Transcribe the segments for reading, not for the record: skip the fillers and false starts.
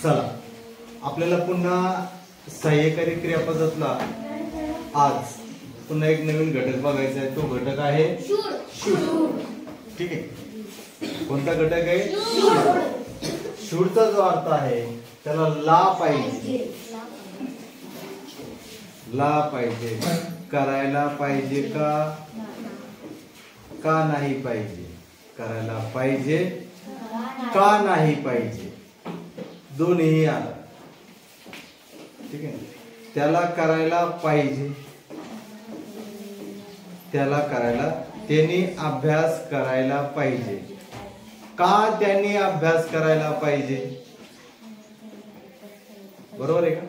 चला आपल्याला पुन्हा सहाय्यकारी क्रियापदातला आज पुन्हा एक नवीन घटक बघायचा आहे। तो घटक आहे शूड। ठीक आहे, कोणता घटक आहे? शूडचा जो अर्थ आहे त्याला ला पाहिजे, ला पाहिजे, करायला पाहिजे का नाही पाहिजे, करायला पाहिजे का नाही पाहिजे, दोन्ही आलं। ठीक आहे, त्याला करायला पाहिजे, त्याला करायला, त्यांनी अभ्यास करायला पाहिजे, का त्यांनी अभ्यास करायला पाहिजे, बरोबर आहे का?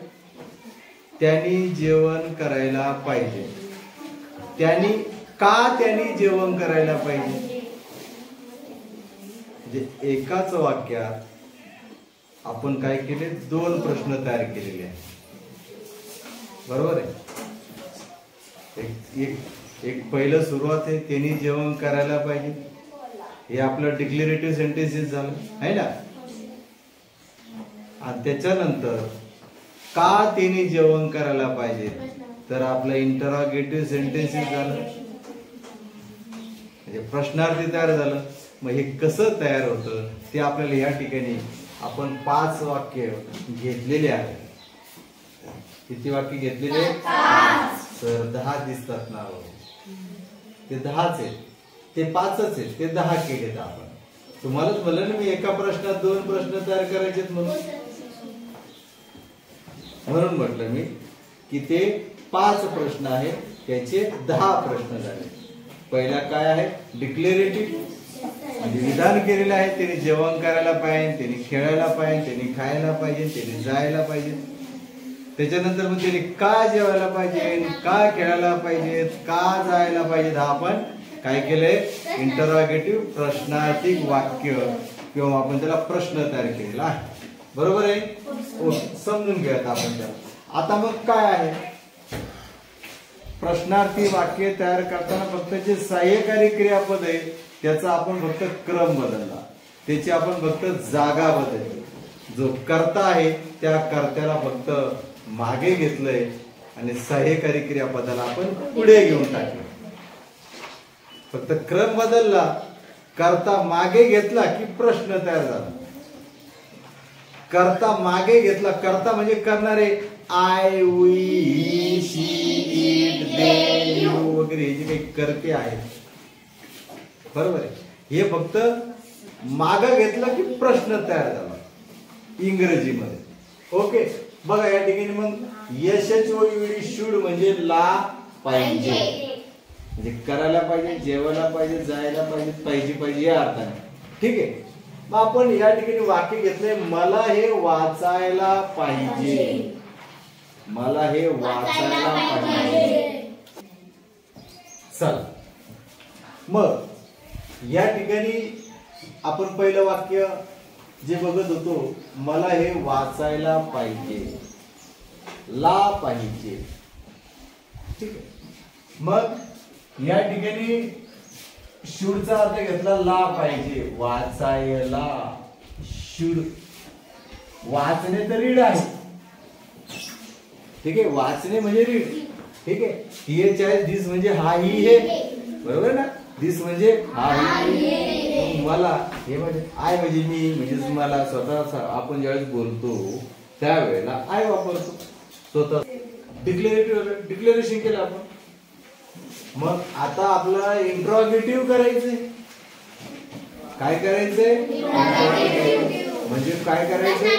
त्यांनी जेवण करायला पाहिजे, त्यांनी जेवण करायला पाहिजे। म्हणजे एकाच वाक्यात आपण काय केले, दोन प्रश्न तयार केलेले आहेत, बरोबर आहे? एक पहिलं सुरुवात आहे, त्यांनी जेवण करायला पाहिजे, हे आपलं डिक्लेरेटिव्ह सेंटेन्सेस झालं आहे ना। आणि त्याच्यानंतर का त्यांनी जेवण करायला पाहिजे, तर आपलं इंटरॉगेटिव्ह सेंटेन्सेस झालं, म्हणजे प्रश्नार्थी तयार झालं। मग हे कसं तयार होतं ते आपल्याला या ठिकाणी आपण 5 वाक्य घेतलेले आहेत। किती वाक्य घेतलेले? 5। तर 10 दिसतात ना, ते 10च आहेत, ते 5च आहेत, ते 10 केलेत आपण। तुम्हालाच म्हणलं ना मी, एका प्रश्नात 2 प्रश्न तयार करायचे म्हणून म्हटलं मी की ते 5 प्रश्न आहेत, त्याचे 10 प्रश्न झाले। पहिला काय आहे? डिक्लेरेटिव्ह, म्हणजे विधान केलेलं आहे, त्यांनी जेवण करायला पाहिजे, त्यांनी खेळायला पाहिजे, त्यांनी खायला पाहिजे, त्यांनी जायला पाहिजे। त्याच्यानंतर मग त्यांनी का जेवायला पाहिजे, का खेळायला पाहिजे, का जायला पाहिजे, हा आपण काय केलंय? इंटरॉगेटिव्ह प्रश्नार्थी वाक्य किंवा आपण त्याला प्रश्न तयार केलेला आहे, बरोबर आहे? समजून घेऊयात आपण त्याला। आता मग काय आहे, प्रश्नार्थी वाक्य तयार करताना फक्त जे सहाय्यकारी क्रियापद आहे त्याचा आपण फक्त क्रम बदलला, त्याची आपण फक्त जागा बदलली। जो कर्ता आहे त्या कर्त्याला फक्त मागे घेतलंय आणि सहाय्यकारी क्रियापदाला आपण पुढे घेऊन टाकलं, फक्त क्रम बदलला, कर्ता मागे घेतला की प्रश्न तयार झाला। कर्ता मागे घेतला, कर्ता म्हणजे करणारे, I, we, he, she, it, they, you वगैरे हे जे काही कर्ते आहेत, बरोबर आहे, हे फक्त मागे घेतला की प्रश्न तयार झाला इंग्रजीमध्ये। ओके, बघा या ठिकाणी मग SHOUD शूड म्हणजे ला पाहिजे, म्हणजे करायला पाहिजे, जेवायला पाहिजे, जायला पाहिजे या अर्थाने। ठीक आहे, मग आपण या ठिकाणी वाक्य घेतले, मला हे वाचायला पाहिजे, मला हे वाचायला पाहिजे। चल मग या ठिकाणी आपण पहिलं वाक्य जे बघत होतो, मला हे वाचायला पाहिजे, ला पाहिजे। ठीक आहे, मग या ठिकाणी शूडचा अर्थ घेतला ला पाहिजे, वाचायला, शूड वाचणे तर रीड आहे। ठीक आहे, वाचणे म्हणजे रीड। ठीक आहे, THIS म्हणजे हा ही हे, बरोबर ना? दिस म्हणजे हा ही, मला हे म्हणजे आय म्हणजे मी, म्हणजे मला स्वतः आपण ज्यावेळेस बोलतो त्यावेळेला आय वापरतो स्वतः। डिक्लेरेशन केलं आपण। मग आता आपल्याला इंट्रॉगेटिव्ह करायचंय, काय करायचंय? म्हणजे काय करायचंय?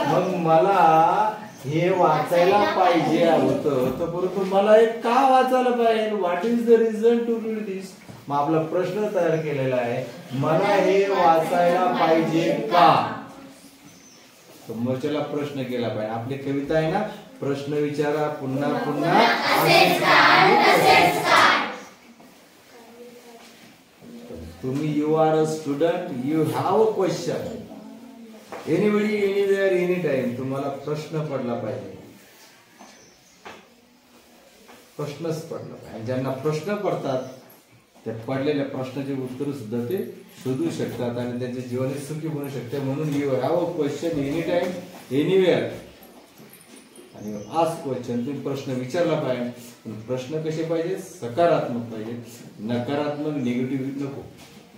मग मला हे वाचायला पाहिजे होतं, तर परंतु मला हे का वाचायला पाहिजे? What is the reason to read this? मग आपला प्रश्न तयार केलेला आहे, मला हे वाचायला पाहिजे का? समोरच्याला प्रश्न केला पाहिजे। आपली कविता आहे ना, प्रश्न विचारा पुन्हा पुन्हा तुम्ही, you are a student, you have a question, anybody, anywhere, any time, तुम्हाला प्रश्न पडला पाहिजे, प्रश्नच पडला पाहिजे। ज्यांना प्रश्न पडतात त्या पडलेल्या प्रश्नाचे उत्तर सुद्धा ते शोधू शकतात आणि त्यांचे जीवन सुखी बनू शकते. म्हणून you have a question any time anywhere आणि आज क्वेश्चन तुम्ही प्रश्न विचारला पाहिजे. प्रश्न कसे पाहिजे? सकारात्मक पाहिजे, नकारात्मक निगेटिव्ह नको.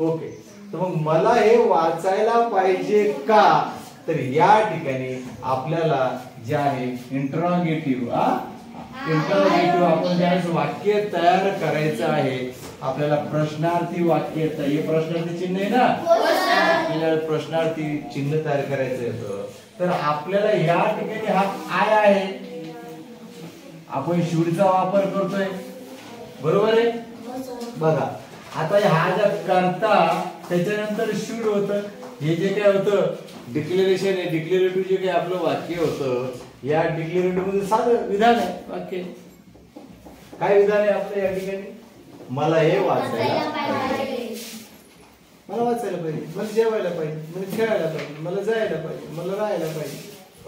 ओके. तर मग मला हे वाचायला पाहिजे का? तर या ठिकाणी आपल्याला जे आहे इंटरॉगेटिव्ह आपण ज्यावेळेस वाक्य तयार करायचं आहे, आपल्याला प्रश्नार्थी वाक्य, हे प्रश्नार्थी चिन्ह आहे ना, आपल्याला प्रश्नार्थी चिन्ह तयार करायचं येतं. तर आपल्याला या ठिकाणी हा आय आहे, आपण शूडचा वापर करतोय, बरोबर आहे. बघा आता हा जर करता त्याच्यानंतर शूड होतं. हे जे काय होतं डिक्लेरेशन आहे, डिक्लेरेटिव्ह जे काही आपलं वाक्य होतं, या डिक्लेरेटिव्ह मध्ये साधं विधान आहे वाक्य. काय विधान आहे आपलं या ठिकाणी? मला हे वाचायला पाहिजे, मला वाचायला पाहिजे, मला जेवायला पाहिजे, मला खेळायला पाहिजे, मला जायला पाहिजे, मला राहायला पाहिजे.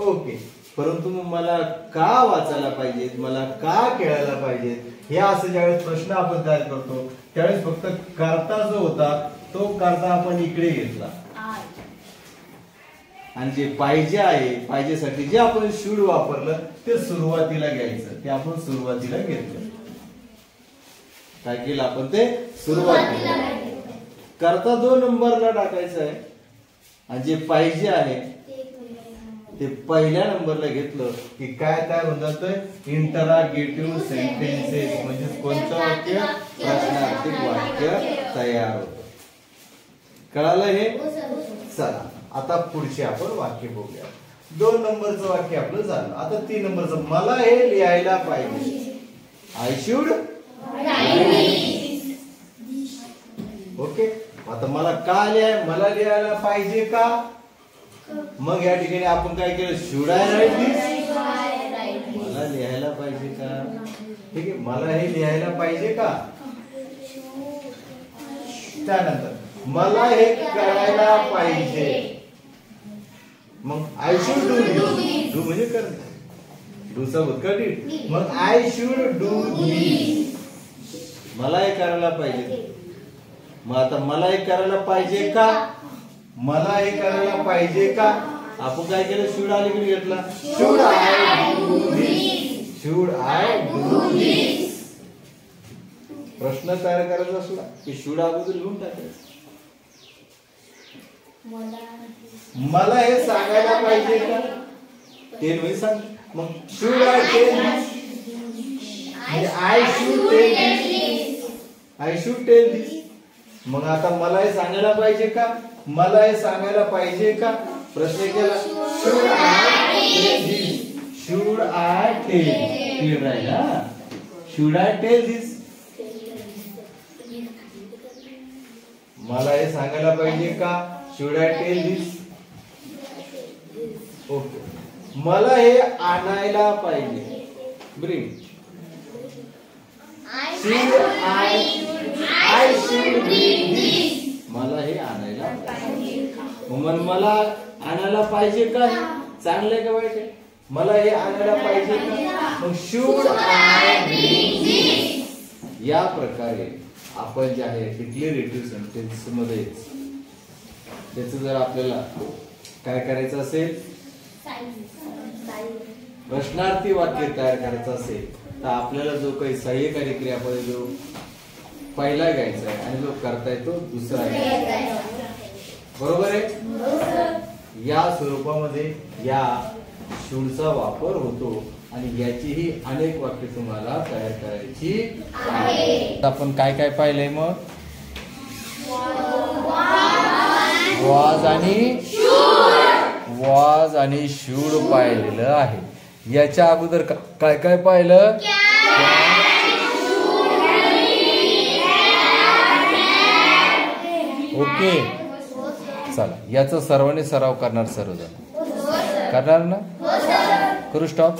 ओके. परंतु मला का वाचायला पाहिजे, मला का खेळायला पाहिजे, हे असं ज्यावेळेस प्रश्न आपण तयार करतो त्यावेळेस फक्त करता जो होता तो करता आपण इकडे घेतला आणि जे पाहिजे आहे, पाहिजेसाठी जे आपण शूड वापरलं ते सुरुवातीला घ्यायचं, ते आपण सुरुवातीला घेतलं. काय केलं आपण? ते सुरुवातीला. करता 2 नंबरला टाकायचं आहे आणि जे पाहिजे आहे ते पहिल्या नंबरला घेतलं की काय तयार होऊन जातंय? इंटरॉगेटिव्ह सेंटेन्सेस, म्हणजे कोणतं वाक्य? प्रश्नार्थी वाक्य तयार होतं. कळालं हे? चला आता पुढचे आपण वाक्य बघूया. 2 नंबरचं वाक्य आपलं झालं. आता 3 नंबरचं, मला हे लिहायला पाहिजे. I should. ओके. आता मला का मला लिहायला पाहिजे का? मग या ठिकाणी आपण काय केलं? शुड आय राईट दिस. मला लिहायला पाहिजे का? ठीक आहे. मला हे लिहायला पाहिजे का? त्यानंतर मला हे करायला पाहिजे. मग I should do this. Do म्हणजे करणे, डूचा भूतकाळ डीड. मग आय शुड डू दिस. मला हे करायला पाहिजे. मग आता मला हे करायला पाहिजे का? मला हे करायला पाहिजे का? आपण काय केलं? शुड अलीकडे घेतला. Should I do this. Should I do this. प्रश्न तयार करायचा असला की शुड अगोदर लिहून टाकायचं. मला हे सांगायला पाहिजे का? ते नाही सांग. मग should I tell this. I should tell this. I should tell this. मग आता मला हे सांगायला पाहिजे का? मला हे सांगायला पाहिजे का? प्रश्न केला. Should I tell this. Should I tell right. Should I tell this. मला हे सांगायला पाहिजे का? Should I tell this. Okay. मला हे आणायला पाहिजे. Bring. I should bring this. मला हे आणायला पाहिजे. मग मला आणायला पाहिजे का? चांगलं आहे का वाईट आहे? मला हे आणायला पाहिजे का? मग शुड आय ब्रिंग दिस. या प्रकारे आपण जे आहे डिक्लेरेटिव्ह सेंटेन्स मध्ये त्याचं जर आपल्याला काय करायचं असेल, प्रश्नार्थी वाक्य तयार करायचं असेल तर आपल्याला जो काही सहाय्यकारी क्रियापद जो पहिला घ्यायचा आहे आणि जो करताय तो दुसरा घ्यायचा. बरोबर आहे. या स्वरूपामध्ये या शूडचा वापर होतो आणि याचीही अनेक वाक्य तुम्हाला तयार करायची आहेत. आपण काय काय पाहिलंय? मग वॉज आणि शूड पाहिलेलं आहे. याच्या अगोदर काय काय पाहिलं? ओके. चला याचा सर्वांनी सराव करणार, सर्वजण करणार ना? करू स्टॉप.